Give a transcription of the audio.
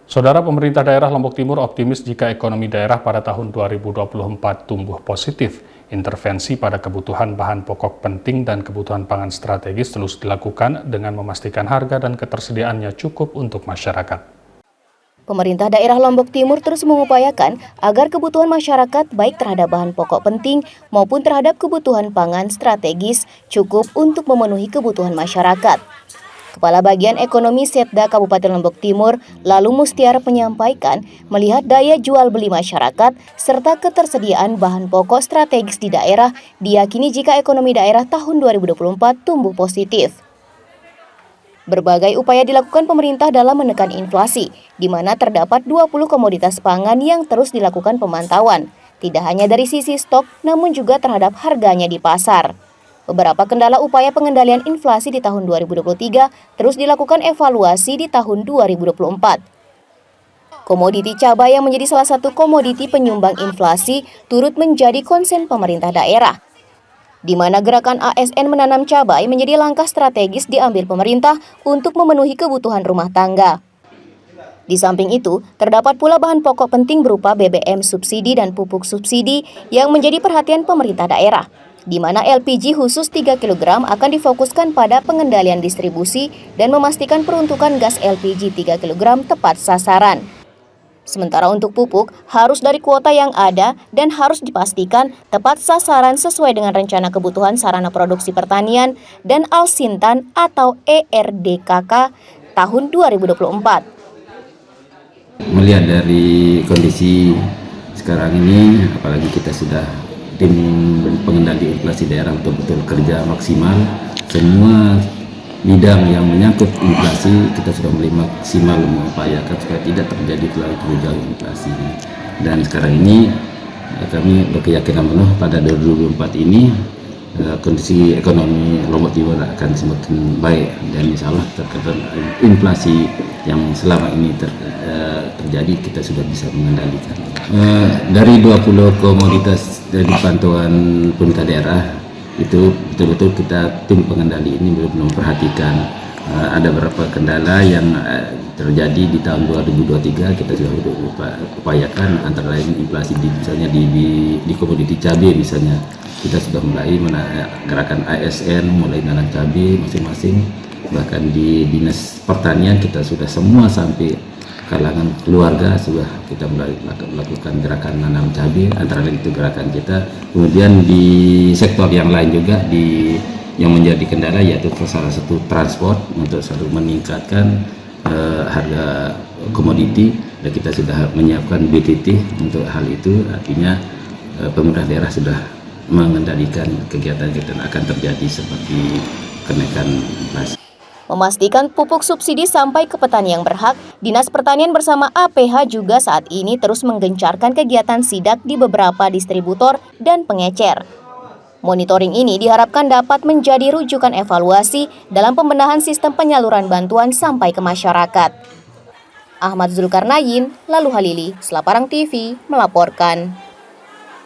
Saudara, pemerintah daerah Lombok Timur optimis jika ekonomi daerah pada tahun 2024 tumbuh positif. Intervensi pada kebutuhan bahan pokok penting dan kebutuhan pangan strategis terus dilakukan dengan memastikan harga dan ketersediaannya cukup untuk masyarakat. Pemerintah daerah Lombok Timur terus mengupayakan agar kebutuhan masyarakat baik terhadap bahan pokok penting maupun terhadap kebutuhan pangan strategis cukup untuk memenuhi kebutuhan masyarakat. Kepala Bagian Ekonomi Setda Kabupaten Lombok Timur, Lalu Mustiar menyampaikan melihat daya jual beli masyarakat serta ketersediaan bahan pokok strategis di daerah, diyakini jika ekonomi daerah tahun 2024 tumbuh positif. Berbagai upaya dilakukan pemerintah dalam menekan inflasi, di mana terdapat 20 komoditas pangan yang terus dilakukan pemantauan, tidak hanya dari sisi stok, namun juga terhadap harganya di pasar. Beberapa kendala upaya pengendalian inflasi di tahun 2023 terus dilakukan evaluasi di tahun 2024. Komoditi cabai yang menjadi salah satu komoditi penyumbang inflasi turut menjadi konsen pemerintah daerah, di mana gerakan ASN menanam cabai menjadi langkah strategis diambil pemerintah untuk memenuhi kebutuhan rumah tangga. Di samping itu, terdapat pula bahan pokok penting berupa BBM subsidi dan pupuk subsidi yang menjadi perhatian pemerintah daerah, di mana LPG khusus 3 kg akan difokuskan pada pengendalian distribusi dan memastikan peruntukan gas LPG 3 kg tepat sasaran. Sementara untuk pupuk, harus dari kuota yang ada dan harus dipastikan tepat sasaran sesuai dengan rencana kebutuhan sarana produksi pertanian dan Alsintan atau ERDKK tahun 2024. Melihat dari kondisi sekarang ini, apalagi kita sudah tim pengendali inflasi daerah betul-betul kerja maksimal, semua bidang yang menyangkut inflasi kita sudah mulai maksimal mengupayakan supaya tidak terjadi terlalu jauh inflasi. Dan sekarang ini kami berkeyakinan penuh pada 2024 ini kondisi ekonomi Lombok Timur akan semakin baik dan insya Allah terkait inflasi yang selama ini terjadi kita sudah bisa mengendalikan. Dari 20 komoditas dari pantauan pemerintah daerah itu betul-betul kita tim pengendali ini belum memperhatikan ada beberapa kendala yang terjadi di tahun 2023. Kita sudah upayakan antara lain inflasi misalnya di komoditi cabai, misalnya kita sudah mulai gerakan ASN mulai nanam cabai masing-masing, bahkan di dinas pertanian kita sudah semua sampai kalangan keluarga sudah kita mulai melakukan gerakan nanam cabai, antara lain itu gerakan kita. Kemudian di sektor yang lain juga yang menjadi kendala yaitu salah satu transport untuk selalu meningkatkan harga komoditi, dan kita sudah menyiapkan BTT untuk hal itu. Artinya pemerintah daerah sudah mengendalikan kegiatan-kegiatan akan terjadi seperti kenaikan inflasi. Memastikan pupuk subsidi sampai ke petani yang berhak, Dinas Pertanian bersama APH juga saat ini terus menggencarkan kegiatan sidak di beberapa distributor dan pengecer. Monitoring ini diharapkan dapat menjadi rujukan evaluasi dalam pembenahan sistem penyaluran bantuan sampai ke masyarakat. Ahmad Zulkarnain, Lalu Halili, Selaparang TV, melaporkan.